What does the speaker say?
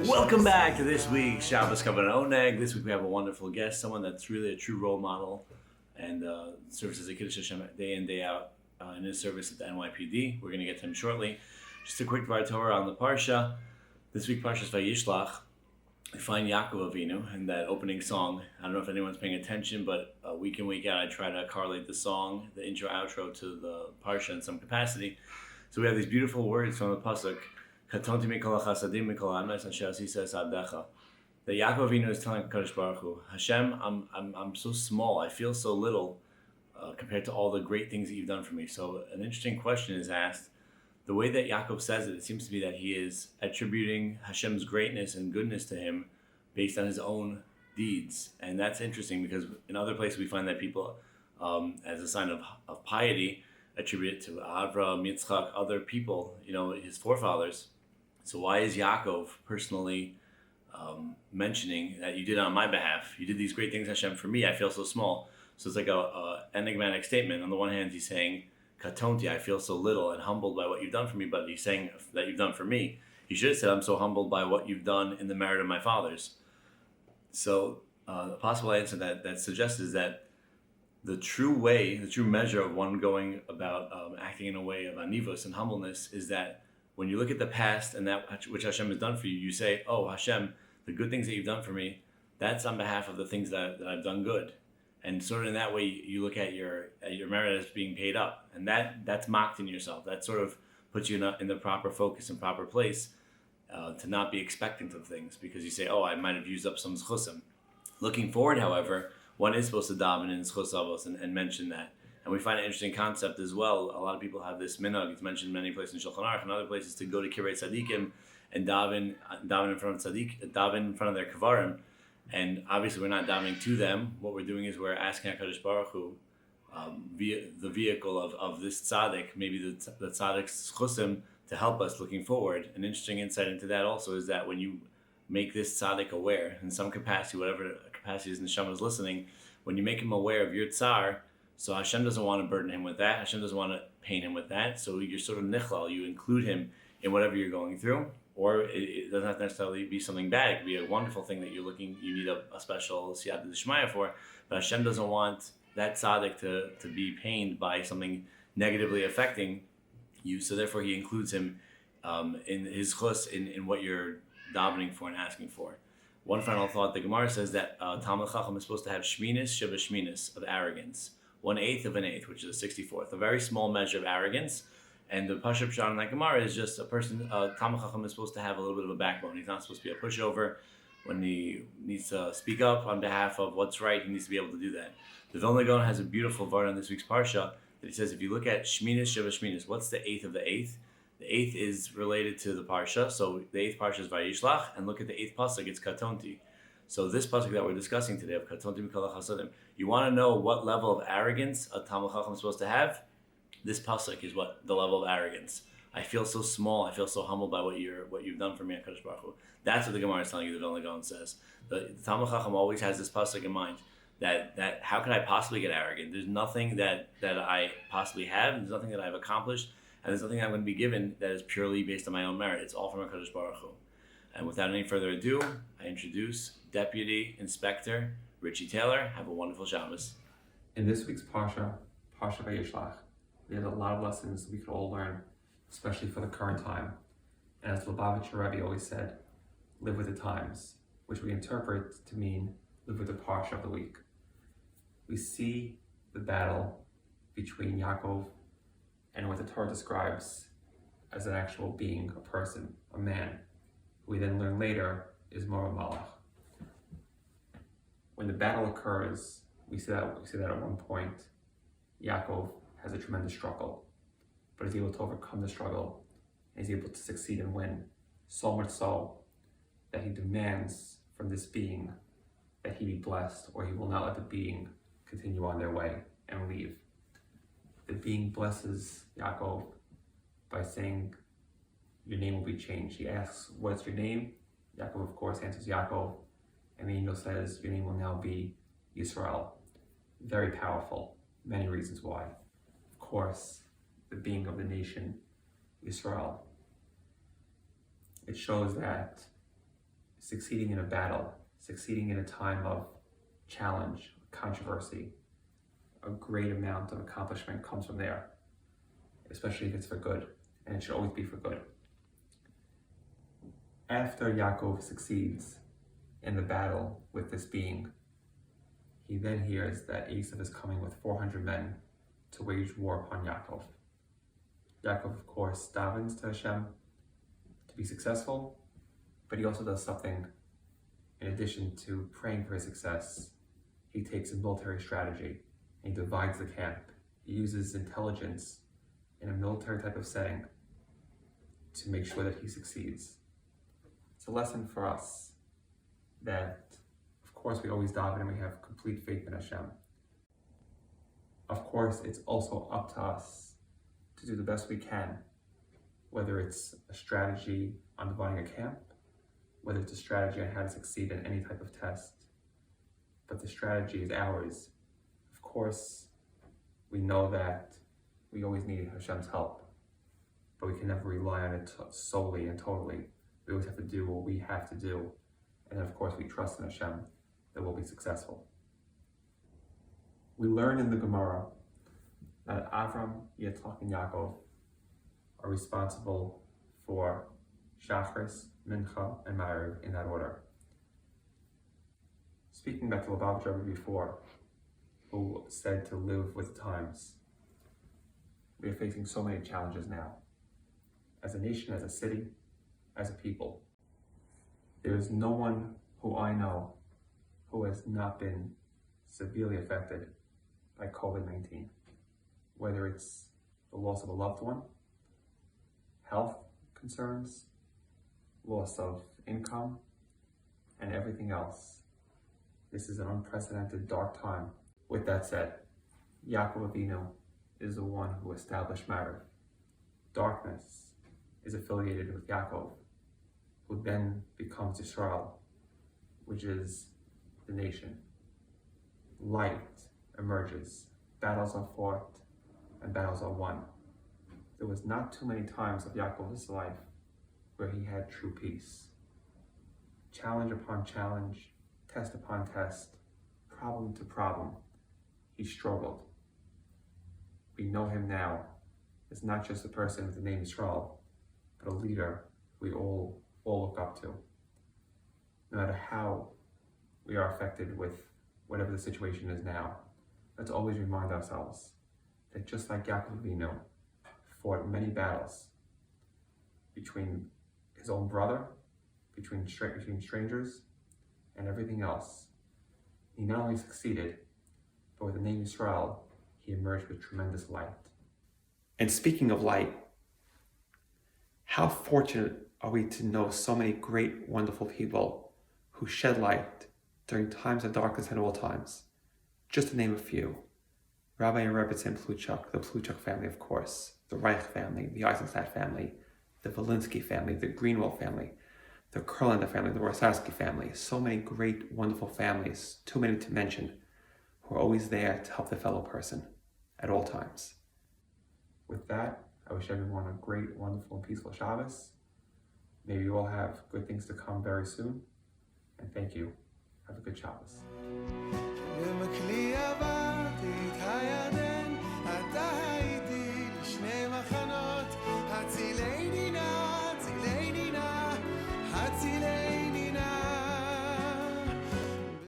Welcome back to this week's Shabbos Kavanah Oneg. This week we have a wonderful guest, someone that's really a true role model and serves as a Kiddush Hashem day in, day out in his service at the NYPD. We're going to get to him shortly. Just a quick Dvar Torah on the Parsha. This week, Parshas Vayishlach, we find Yaakov Avinu in that opening song. I don't know if anyone's paying attention, but week in, week out, I try to correlate the song, the intro, outro to the Parsha in some capacity. So we have these beautiful words from the Pasuk, Katonti mikol hachasadim mikol ha'ames asher asisa es abdecha. That Yaakov Avinu is telling Kadosh Baruch Hu, Hashem, I'm so small, I feel so little compared to all the great things that you've done for me. So an interesting question is asked. The way that Yaakov says it seems to be that he is attributing Hashem's greatness and goodness to him based on his own deeds. And that's interesting because in other places we find that people, as a sign of piety, attribute it to Avraham, Yitzchak, other people, his forefathers. So why is Yaakov personally mentioning that you did it on my behalf? You did these great things, Hashem, for me. I feel so small. So it's like a enigmatic statement. On the one hand, he's saying, Katonti, I feel so little and humbled by what you've done for me, but he's saying that you've done for me. He should have said, I'm so humbled by what you've done in the merit of my fathers. So the possible answer that suggests is that the true measure of one going about acting in a way of anivos and humbleness is that when you look at the past and that which Hashem has done for you, you say, oh, Hashem, the good things that you've done for me, that's on behalf of the things that I've done good. And sort of in that way, you look at your merit as being paid up, and that's mocked in yourself. That sort of puts you in the proper focus and proper place to not be expectant of things, because you say, "Oh, I might have used up some zchusim." Looking forward, however, one is supposed to daven in zchus avos and mention that. And we find an interesting concept as well. A lot of people have this minhag. It's mentioned many places in Shulchan Aruch and other places to go to Kirei Tzadikim and daven in front of daven in front of their kavarim. And obviously, we're not davening to them. What we're doing is we're asking HaKadosh Baruch Hu, via the vehicle of this tzaddik, maybe the tzaddik's chusim, to help us looking forward. An interesting insight into that also is that when you make this tzaddik aware, in some capacity, whatever capacity his neshama is listening, when you make him aware of your tsar, so Hashem doesn't want to burden him with that. Hashem doesn't want to pain him with that. So you're sort of nichlal. You include him in whatever you're going through. Or it doesn't have to necessarily be something bad. It could be a wonderful thing that you need a special siyata d'shmaya for. But Hashem doesn't want that tzaddik to be pained by something negatively affecting you. So therefore he includes him in his chus, in what you're davening for and asking for. One final thought, the Gemara says that Talmid Chacham is supposed to have shminis sheba shminis of arrogance. 1/8 of an eighth, which is a 64th. A very small measure of arrogance. And the Pasha Pshat in that Gemara is just a person, Talmid Chacham is supposed to have a little bit of a backbone. He's not supposed to be a pushover. When he needs to speak up on behalf of what's right, he needs to be able to do that. The Vilna Gaon has a beautiful vart on this week's Parsha that he says, if you look at Shminis, Sheva Shminis, what's the eighth of the eighth? The eighth is related to the Parsha. So the eighth Parsha is Vayishlach, and look at the eighth Pasuk, it's Katonti. So this Pasuk that we're discussing today, of Katonti Mikol HaChasadim, you want to know what level of arrogance a Talmid Chacham is supposed to have? This pasuk is what the level of arrogance. I feel so small. I feel so humbled by what you've done for me, HaKadosh Baruch Hu. That's what the Gemara is telling you. The Vilna Gaon says the Talmid Chacham always has this pasuk in mind. That how could I possibly get arrogant? There's nothing that I possibly have. There's nothing that I've accomplished, and there's nothing I'm going to be given that is purely based on my own merit. It's all from HaKadosh Baruch Hu. And without any further ado, I introduce Deputy Inspector Richie Taylor. Have a wonderful Shabbos. In this week's Parsha, Parsha Vayishlach, we have a lot of lessons we could all learn, especially for the current time. And as Lubavitcher Rebbe always said, live with the times, which we interpret to mean live with the Parsha of the week. We see the battle between Yaakov and what the Torah describes as an actual being, a person, a man, who we then learn later is more a malach. When the battle occurs, we see that at one point, Yaakov has a tremendous struggle, but is able to overcome the struggle and is able to succeed and win, so much so that he demands from this being that he be blessed, or he will not let the being continue on their way and leave. The being blesses Yaakov by saying, your name will be changed. He asks, what's your name? Yaakov, of course, answers Yaakov, and the angel says, your name will now be Yisrael. Very powerful, many reasons why. Of course, the being of the nation Israel. It shows that succeeding in a battle, succeeding in a time of challenge, controversy, a great amount of accomplishment comes from there, especially if it's for good, and it should always be for good. After Yaakov succeeds in the battle with this being, he then hears that Esav is coming with 400 men to wage war upon Yaakov. Yaakov, of course, davens to Hashem to be successful, but he also does something in addition to praying for his success. He takes a military strategy and he divides the camp. He uses intelligence in a military type of setting to make sure that he succeeds. It's a lesson for us that, of course, we always daven and we have complete faith in Hashem. Of course, it's also up to us to do the best we can, whether it's a strategy on dividing a camp, whether it's a strategy on how to succeed in any type of test. But the strategy is ours. Of course, we know that we always need Hashem's help, but we can never rely on it solely and totally. We always have to do what we have to do. And then, of course, we trust in Hashem that we'll be successful. We learn in the Gemara that Avram, Yitzchak, and Yaakov are responsible for Shachris, Mincha, and Ma'ariv in that order. Speaking back to Lubavitch Rebbe before, who said to live with the times, we are facing so many challenges now. As a nation, as a city, as a people. There is no one who I know who has not been severely affected by COVID-19. Whether it's the loss of a loved one, health concerns, loss of income, and everything else. This is an unprecedented dark time. With that said, Yaakov Avinu is the one who established Ma'ariv. Darkness is affiliated with Yaakov, who then becomes Israel, which is the nation. Light emerges, battles are fought, and battles are won. There was not too many times of Yaakov's life where he had true peace. Challenge upon challenge, test upon test, problem to problem, he struggled. We know him now as not just a person with the name Israel, but a leader we all look up to. No matter how we are affected with whatever the situation is now, let's always remind ourselves that just like Yaakov Avinu fought many battles between his own brother, between strangers, and everything else, he not only succeeded, but with the name Israel, he emerged with tremendous light. And speaking of light, how fortunate are we to know so many great, wonderful people who shed light during times of darkness at all times. Just to name a few. Rabbi and Rebbetzin Pluchak, the Pluchak family, of course, the Reich family, the Eisenstadt family, the Valinsky family, the Greenwald family, the Kurlander family, the Rosowski family. So many great, wonderful families, too many to mention, who are always there to help the fellow person at all times. With that, I wish everyone a great, wonderful, and peaceful Shabbos. May you all have good things to come very soon. And thank you. Have a good Shabbos.